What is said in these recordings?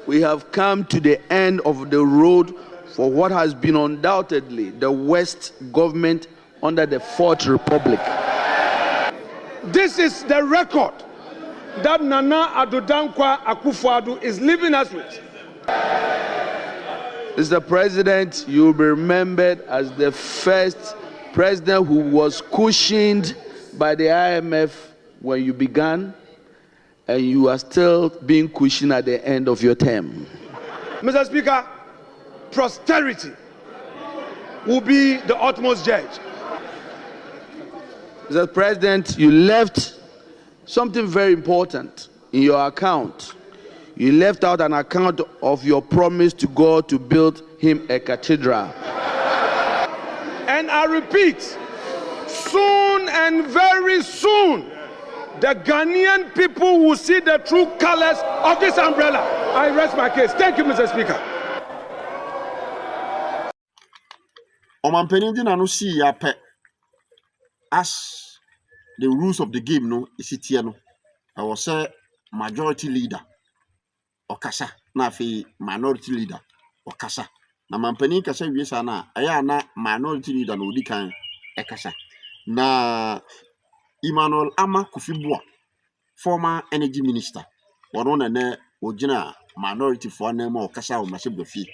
we have come to the end of the road for what has been undoubtedly the worst government under the Fourth Republic. This is the record that Nana Addo Dankwa Akufo Addo is leaving us with. Mr. President, you will be remembered as the first president who was cushioned by the IMF when you began, and you are still being cushioned at the end of your term. Mr. Speaker, posterity will be the utmost judge. Mr. President, you left something very important in your account. You left out an account of your promise to God to build him a cathedral. And I repeat, soon and very soon, the Ghanaian people will see the true colors of this umbrella. I rest my case. Thank you, Mr. Speaker. Omampeni di nanu si yape as the rules of the game no isitie no. I was say majority leader okasa na afi minority leader okasa. Na mampeni kasa wiesa na aya na minority leader no odi kan ekasa. Na Emmanuel Ama Kufibua, former energy minister, wano na ne ojina minority for na ma okasa o masebdofi.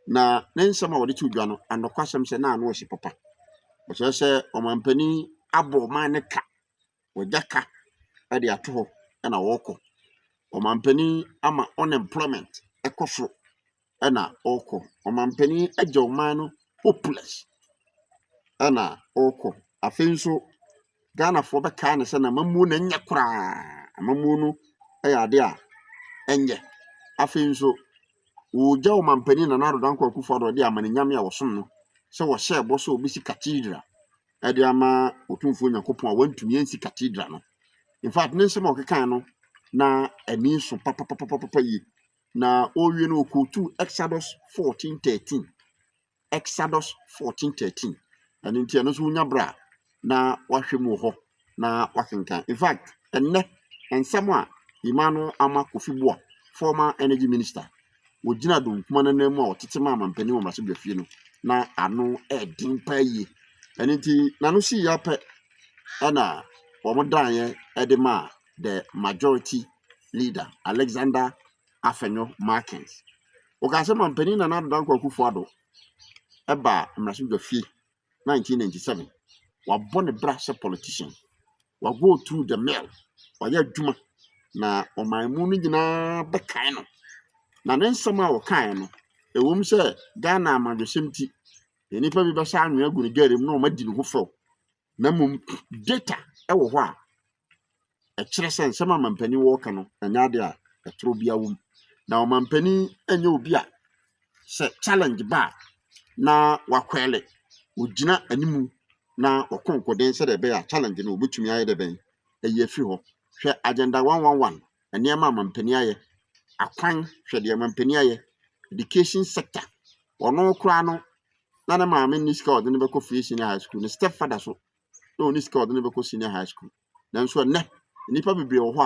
Na nensama wode tu dwa no anokwasem se na anu ohye papa. O se omampani abo man ne ka wojaka e de ato ho na woko. Omampani ama unemployment ekoso e na oko. Omampani agye oman no hopeless e na oko. Afenso Ghana for beka ne se na mamu na nya kura mamu no ade a enye afenso wo ja o mampani na Nana Addo Dankwa Akufo Addo de amane nyame a wosom no se wo hye bo so obisi cathedral e de ama otumfo Nyankopon a wantumi ansi cathedral no. In fact ne nsema okekan no na ani so papa yi na owie no okotu Exodus 14:13 Exodus 14:13 and ntia no so nya bra na wahwemu ho na wakenkan. In fact enne ensemo a Emmanuel Ama Kufibua, former energy minister, wojina do nkuma na namu a otetema amampani wo masebdafie no na ano edin paye. Enti na no si yape ana omodan edema the majority leader Alexander Afenyo Markins. Okase mampani na Nana Addo Dankwa Akufo Addo eba masebdafie 1997. Wabone brass politician. Wa go through the mail. Wa ya dwuma na omaimu ni gina bekan no. Na nensama wo kan no. Ewom se Ghana amadwesemti. Enipa bi besa anwe agu ne garem na omadi ne ho fo. Na mum data e wo ho a. E kire se nsema mampani wo ka no. Anya de a etro bia wom. Na omampani enye obi a se challenge ba na wakwele. Ojina animu na okonkoden se de be a challenge no obetumi aye de ben eye fi ho hwe agenda 111 ene ma mampani aye akwan hwe de mampani aye education sector ono kra no na na ma ni ska odene be ko free senior high school ne stepfather so no ni ska odene be ko senior high school na nso ne nipa bebre wo ho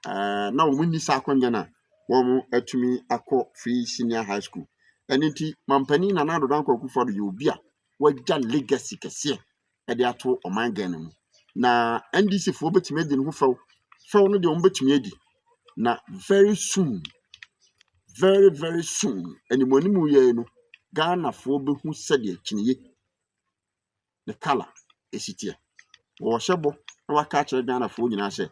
a na wo ni sa akwanya na wo mu atumi akọ free senior high school eniti mampani na Nana Addo Dankwa Akufo Addo yobi a wagya legacy kese e de ato oman Ghana mu na NDC fo betumi adi ne ho few no de on betumi adi na very soon very soon animoni mu ye no Ghana fo behu sede akiniye the color esitie wo hyebo na waka kire Ghana fo nyina se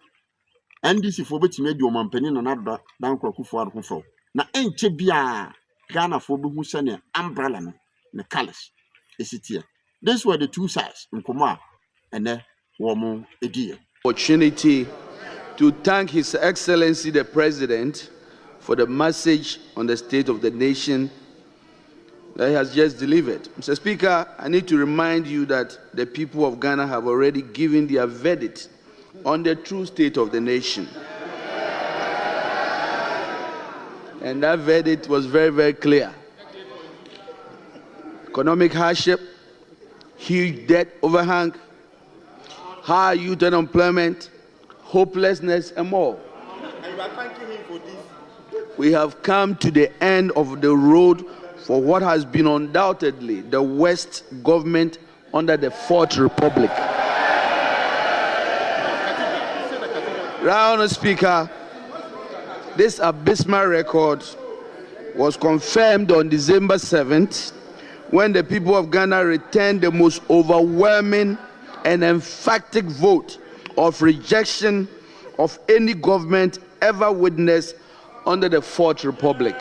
NDC fo betumi adi omampani na Nana Addo Dankwa Akufo Addo ho few na enche bia Ghana fo behu sene umbrella no the colors esitie. These were the two sides in Kuma and woman idea. Opportunity to thank His Excellency the President for the message on the state of the nation that he has just delivered. Mr. Speaker, I need to remind you that the people of Ghana have already given their verdict on the true state of the nation. And that verdict was very clear. Economic hardship, huge debt overhang, high youth unemployment, hopelessness, and more. And you are thanking him for this. we have come to the end of the road for what has been undoubtedly the worst government under the Fourth Republic. Right, Honourable Speaker, this abysmal record was confirmed on December 7th when the people of Ghana returned the most overwhelming and emphatic vote of rejection of any government ever witnessed under the Fourth Republic.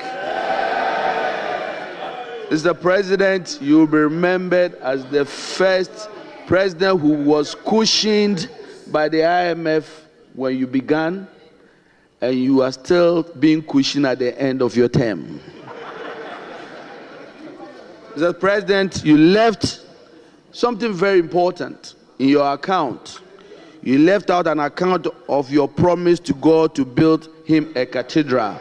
Mr. President, you will be remembered as the first president who was cushioned by the IMF when you began, and you are still being cushioned at the end of your term. Mr. President, you left something very important in your account. You left out an account of your promise to God to build him a cathedral.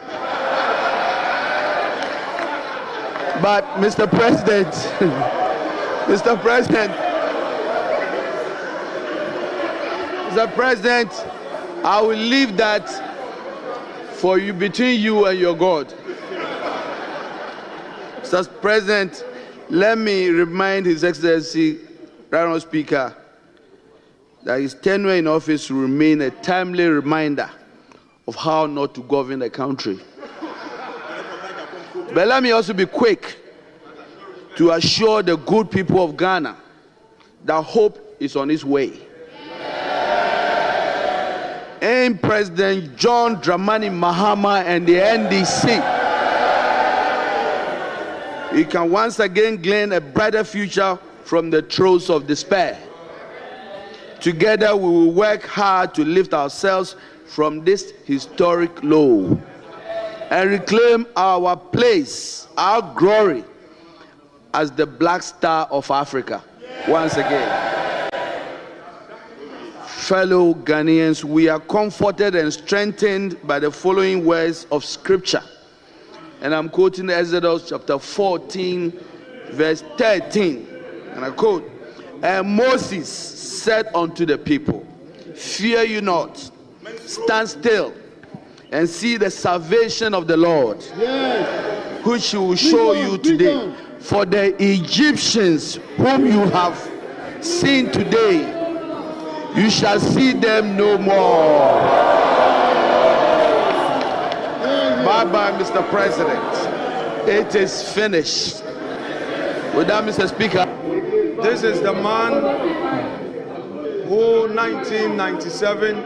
But Mr. President, Mr. President, I will leave that for you, between you and your God. Mr. President, let me remind His Excellency, Honourable Speaker, that his tenure in office will remain a timely reminder of how not to govern the country. But let me also be quick to assure the good people of Ghana that hope is on its way. And President John Dramani Mahama and the NDC, he can once again glean a brighter future from the throes of despair. Together we will work hard to lift ourselves from this historic low and reclaim our place, our glory as the Black Star of Africa once again. Fellow Ghanaians, we are comforted and strengthened by the following words of Scripture. And I'm quoting Exodus chapter 14, verse 13. And I quote, "And Moses said unto the people, Fear you not, stand still, and see the salvation of the Lord, which he will show you today. For the Egyptians whom you have seen today, you shall see them no more." Bye-bye, Mr. President. It is finished. With that, Mr. Speaker. This is the man who, 1997,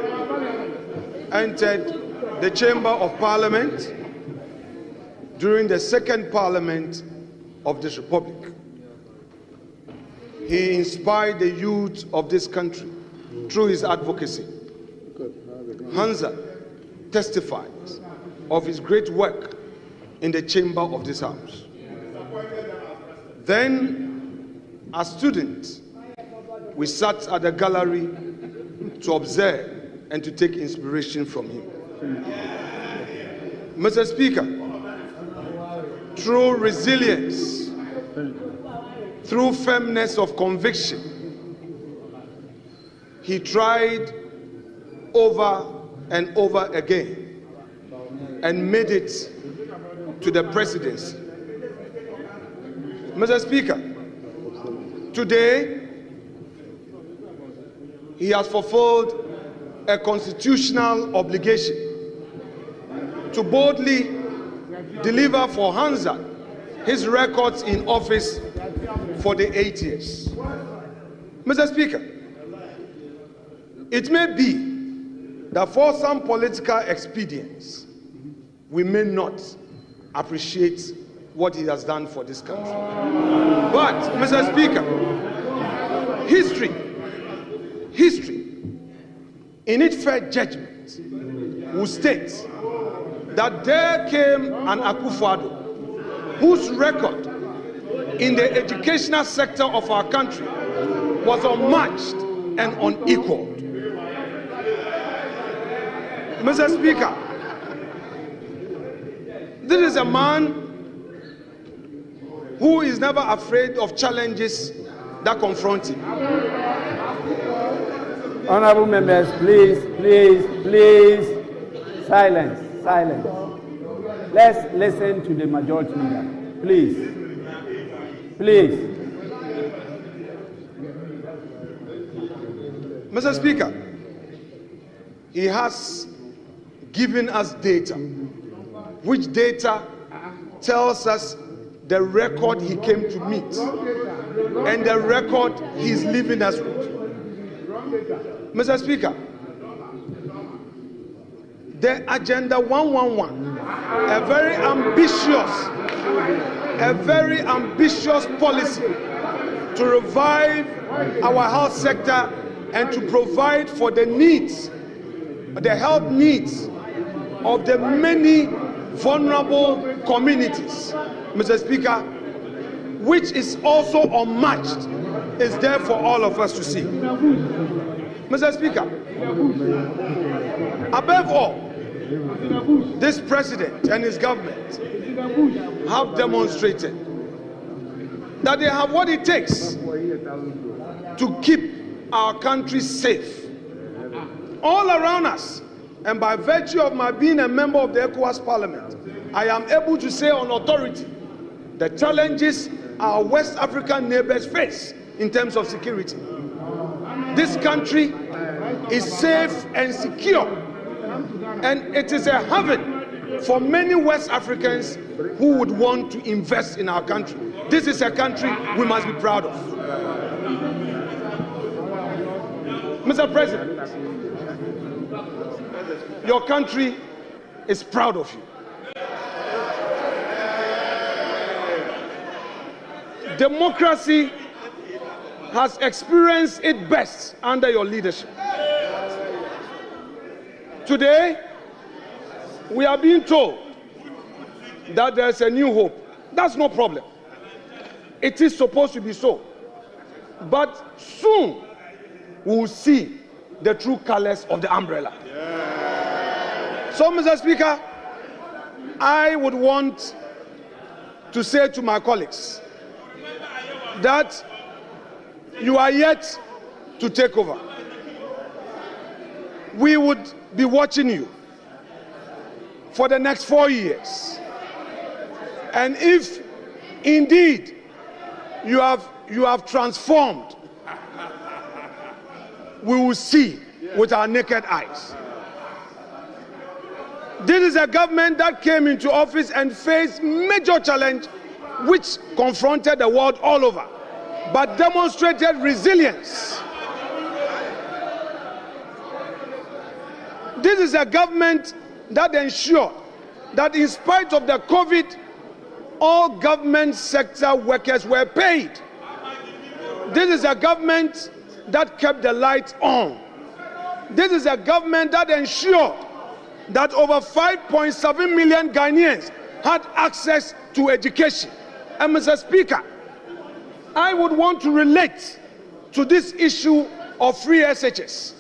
entered the Chamber of Parliament during the second Parliament of this Republic. He inspired the youth of this country through his advocacy. Hansa testifies of his great work in the chamber of this house. Then, as students, we sat at the gallery to observe and to take inspiration from him. Mr. Speaker, through resilience, through firmness of conviction, he tried over and over again and made it to the presidency. Mr. Speaker, today he has fulfilled a constitutional obligation to boldly deliver for Hansa his records in office for the 8 years. Mr. Speaker, it may be that for some political expedience, we may not appreciate what he has done for this country. But, Mr. Speaker, history, in its fair judgment, will state that there came an Akufo Addo whose record in the educational sector of our country was unmatched and unequaled. Mr. Speaker, this is a man who is never afraid of challenges that confront him. Honorable members, please, silence. Let's listen to the majority leader. Please. Please. Mr. Speaker, he has given us data, which data tells us the record he came to meet and the record he's leaving us with. Mr. Speaker, the Agenda 111, a very ambitious policy to revive our health sector and to provide for the needs, the health needs of the many vulnerable communities, Mr. Speaker, which is also unmatched, is there for all of us to see. Mr. Speaker, above all, this president and his government have demonstrated that they have what it takes to keep our country safe all around us. And by virtue of my being a member of the ECOWAS Parliament, I am able to say on authority the challenges our West African neighbors face in terms of security. This country is safe and secure, and it is a heaven for many West Africans who would want to invest in our country. This is a country we must be proud of. Mr. President, your country is proud of you. Democracy has experienced its best under your leadership. Today, we are being told that there's a new hope. That's no problem. It is supposed to be so. But soon, we will see the true colors of the umbrella. So, Mr. Speaker, I would want to say to my colleagues that you are yet to take over. We would be watching you for the next 4 years. And if indeed you have transformed, we will see with our naked eyes. This is a government that came into office and faced major challenge which confronted the world all over, but demonstrated resilience. This is a government that ensured that in spite of the COVID, all government sector workers were paid. This is a government that kept the lights on. This is a government that ensured that over 5.7 million Ghanaians had access to education. And Mr. Speaker, I would want to relate to this issue of free SHS.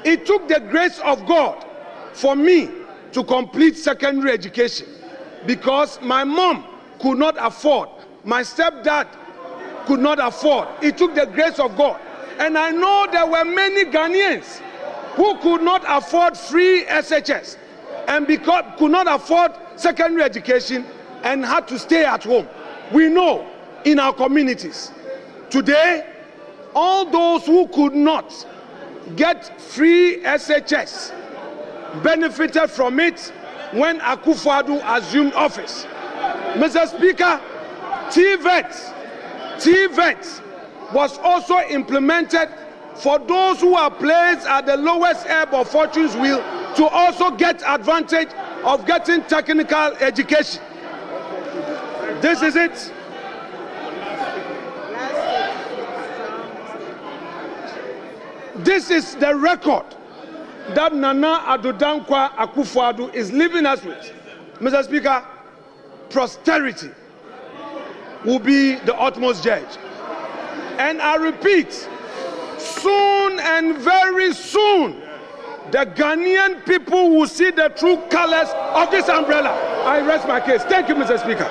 It took the grace of God for me to complete secondary education because my mom could not afford, my stepdad could not afford. It took the grace of God. And I know there were many Ghanaians who could not afford free SHS and because could not afford secondary education and had to stay at home. We know in our communities today, all those who could not get free SHS benefited from it when Akufo Addo assumed office. Mr. Speaker, TVET was also implemented for those who are placed at the lowest ebb of fortune's wheel to also get advantage of getting technical education. This is it. This is the record that Nana Addo Dankwa Akufo Addo is leaving us with. Mr. Speaker, posterity will be the utmost judge. And I repeat, soon and very soon, the Ghanaian people will see the true colors of this umbrella. I rest my case. Thank you, Mr. Speaker.